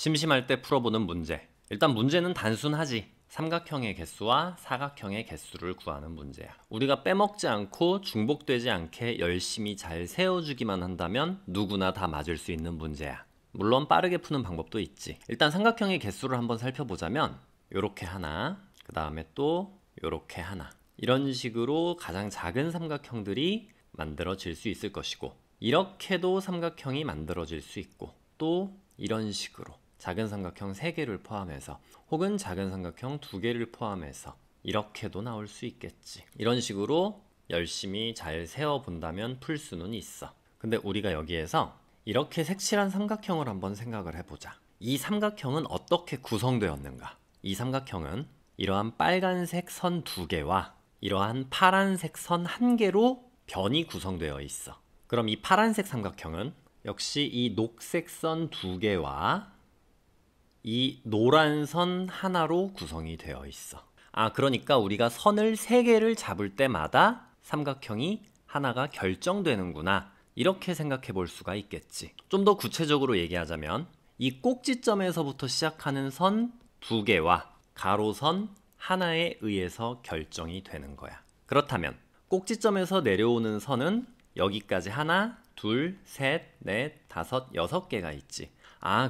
심심할 때 풀어보는 문제. 일단 문제는 단순하지. 삼각형의 개수와 사각형의 개수를 구하는 문제야. 우리가 빼먹지 않고 중복되지 않게 열심히 잘 세워주기만 한다면 누구나 다 맞을 수 있는 문제야. 물론 빠르게 푸는 방법도 있지. 일단 삼각형의 개수를 한번 살펴보자면 요렇게 하나, 그 다음에 또 요렇게 하나, 이런 식으로 가장 작은 삼각형들이 만들어질 수 있을 것이고, 이렇게도 삼각형이 만들어질 수 있고, 또 이런 식으로 작은 삼각형 3개를 포함해서, 혹은 작은 삼각형 2개를 포함해서 이렇게도 나올 수 있겠지. 이런 식으로 열심히 잘 세워본다면 풀 수는 있어. 근데 우리가 여기에서 이렇게 색칠한 삼각형을 한번 생각을 해보자. 이 삼각형은 어떻게 구성되었는가? 이 삼각형은 이러한 빨간색 선 2개와 이러한 파란색 선 1개로 변이 구성되어 있어. 그럼 이 파란색 삼각형은 역시 이 녹색 선 2개와 이 노란 선 하나로 구성이 되어 있어. 그러니까 우리가 선을 3개를 잡을 때마다 삼각형이 하나가 결정되는구나, 이렇게 생각해 볼 수가 있겠지. 좀 더 구체적으로 얘기하자면 이 꼭지점에서부터 시작하는 선 2개와 가로선 하나에 의해서 결정이 되는 거야. 그렇다면 꼭지점에서 내려오는 선은 여기까지 하나, 둘, 셋, 넷, 다섯, 6개가 있지.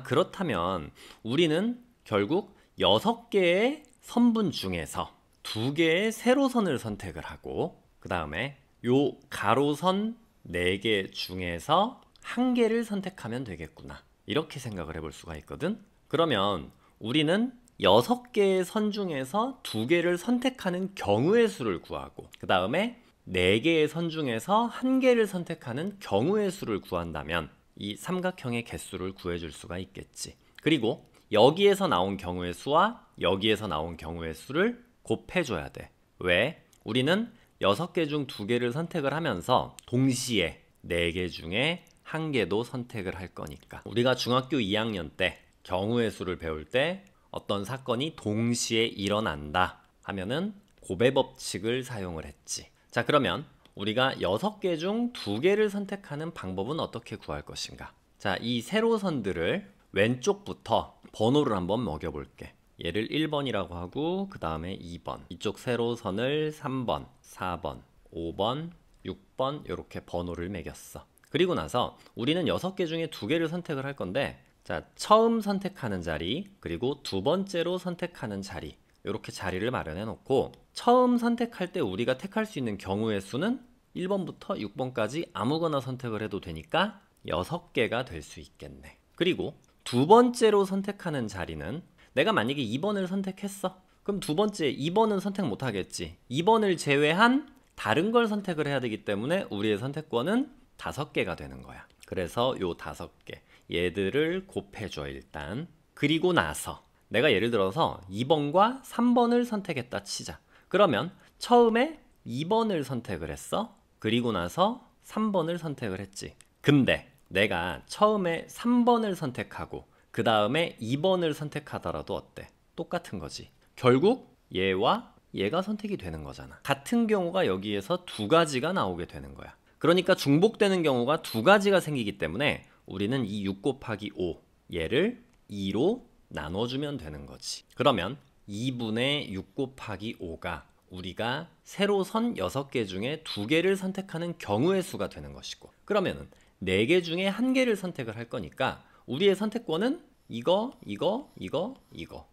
그렇다면 우리는 결국 6개의 선분 중에서 2개의 세로선을 선택을 하고, 그 다음에 요 가로선 4개 중에서 1개를 선택하면 되겠구나, 이렇게 생각을 해볼 수가 있거든. 그러면 우리는 6개의 선 중에서 2개를 선택하는 경우의 수를 구하고, 그 다음에 4개의 선 중에서 1개를 선택하는 경우의 수를 구한다면 이 삼각형의 개수를 구해줄 수가 있겠지. 그리고 여기에서 나온 경우의 수와 여기에서 나온 경우의 수를 곱해줘야 돼. 왜? 우리는 6개 중 2개를 선택을 하면서 동시에 4개 중에 1개도 선택을 할 거니까. 우리가 중학교 2학년 때 경우의 수를 배울 때 어떤 사건이 동시에 일어난다 하면은 곱의 법칙을 사용을 했지. 자, 그러면 우리가 6개 중 2개를 선택하는 방법은 어떻게 구할 것인가? 자, 이 세로선들을 왼쪽부터 번호를 한번 먹여볼게. 얘를 1번이라고 하고, 그 다음에 2번, 이쪽 세로선을 3번, 4번, 5번, 6번 이렇게 번호를 매겼어. 그리고 나서 우리는 6개 중에 2개를 선택을 할 건데, 자, 처음 선택하는 자리, 그리고 2번째로 선택하는 자리, 이렇게 자리를 마련해 놓고, 처음 선택할 때 우리가 택할 수 있는 경우의 수는 1번부터 6번까지 아무거나 선택을 해도 되니까 6개가 될 수 있겠네. 그리고 2번째로 선택하는 자리는 내가 만약에 2번을 선택했어. 그럼 2번째 2번은 선택 못 하겠지. 2번을 제외한 다른 걸 선택을 해야 되기 때문에 우리의 선택권은 5개가 되는 거야. 그래서 요 5개, 얘들을 곱해줘 일단. 그리고 나서 내가 예를 들어서 2번과 3번을 선택했다 치자. 그러면 처음에 2번을 선택을 했어. 그리고 나서 3번을 선택을 했지. 근데 내가 처음에 3번을 선택하고 그 다음에 2번을 선택하더라도 어때? 똑같은 거지. 결국 얘와 얘가 선택이 되는 거잖아. 같은 경우가 여기에서 2가지가 나오게 되는 거야. 그러니까 중복되는 경우가 2가지가 생기기 때문에 우리는 이 6 곱하기 5, 얘를 2로 나눠주면 되는 거지. 그러면 2분의 6 곱하기 5가 우리가 세로선 6개 중에 2개를 선택하는 경우의 수가 되는 것이고, 그러면은 4개 중에 1개를 선택을 할 거니까 우리의 선택권은 이거,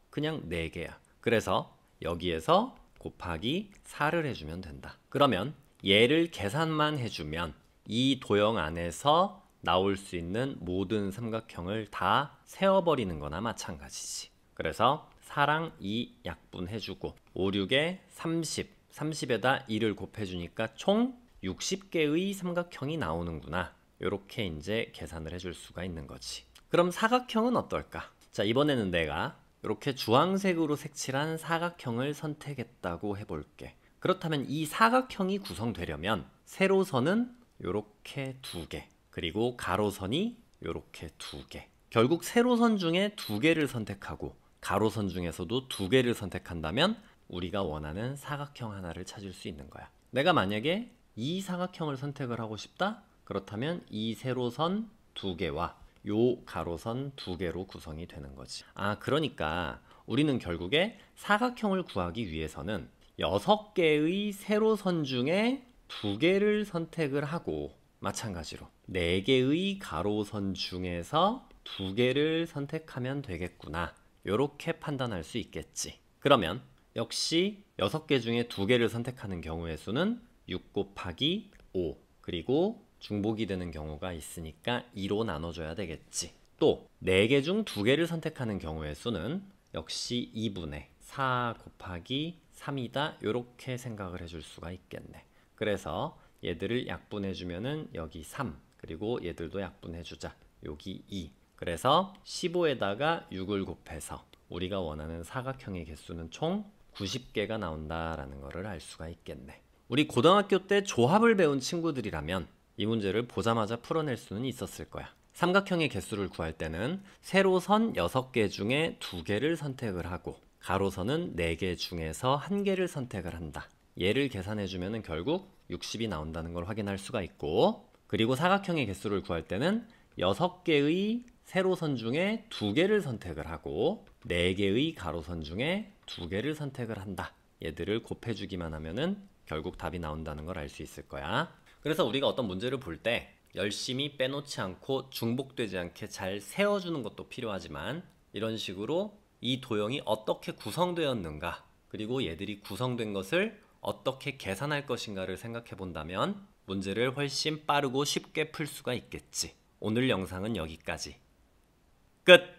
그냥 4개야. 그래서 여기에서 곱하기 4를 해주면 된다. 그러면 얘를 계산만 해주면 이 도형 안에서 나올 수 있는 모든 삼각형을 다 세워버리는 거나 마찬가지지. 그래서 4랑 2 약분해주고 5, 6에 30, 30에다 2를 곱해주니까 총 60개의 삼각형이 나오는구나. 이렇게 이제 계산을 해줄 수가 있는 거지. 그럼 사각형은 어떨까? 자, 이번에는 내가 이렇게 주황색으로 색칠한 사각형을 선택했다고 해볼게. 그렇다면 이 사각형이 구성되려면 세로선은 이렇게 2개, 그리고 가로선이 이렇게 2개. 결국 세로선 중에 2개를 선택하고 가로선 중에서도 2개를 선택한다면 우리가 원하는 사각형 하나를 찾을 수 있는 거야. 내가 만약에 이 사각형을 선택을 하고 싶다? 그렇다면 이 세로선 2개와 요 가로선 두 개로 구성이 되는 거지. 그러니까 우리는 결국에 사각형을 구하기 위해서는 6개의 세로선 중에 2개를 선택을 하고, 마찬가지로 4개의 가로선 중에서 2개를 선택하면 되겠구나, 요렇게 판단할 수 있겠지. 그러면 역시 6개 중에 2개를 선택하는 경우의 수는 6 곱하기 5, 그리고 중복이 되는 경우가 있으니까 2로 나눠줘야 되겠지. 또 4개 중 2개를 선택하는 경우의 수는 역시 2분의 4 곱하기 3이다, 요렇게 생각을 해줄 수가 있겠네. 그래서 얘들을 약분해주면은 여기 3, 그리고 얘들도 약분해주자, 여기 2. 그래서 15에다가 6을 곱해서 우리가 원하는 사각형의 개수는 총 90개가 나온다라는 것을 알 수가 있겠네. 우리 고등학교 때 조합을 배운 친구들이라면 이 문제를 보자마자 풀어낼 수는 있었을 거야. 삼각형의 개수를 구할 때는 세로선 6개 중에 2개를 선택을 하고, 가로선은 4개 중에서 1개를 선택을 한다. 얘를 계산해주면 결국 60이 나온다는 걸 확인할 수가 있고, 그리고 사각형의 개수를 구할 때는 6개의 세로선 중에 2개를 선택을 하고 4개의 가로선 중에 2개를 선택을 한다. 얘들을 곱해주기만 하면은 결국 답이 나온다는 걸 알 수 있을 거야. 그래서 우리가 어떤 문제를 볼 때 열심히 빼놓지 않고 중복되지 않게 잘 세워주는 것도 필요하지만, 이런 식으로 이 도형이 어떻게 구성되었는가, 그리고 얘들이 구성된 것을 어떻게 계산할 것인가를 생각해 본다면 문제를 훨씬 빠르고 쉽게 풀 수가 있겠지. 오늘 영상은 여기까지. 끝!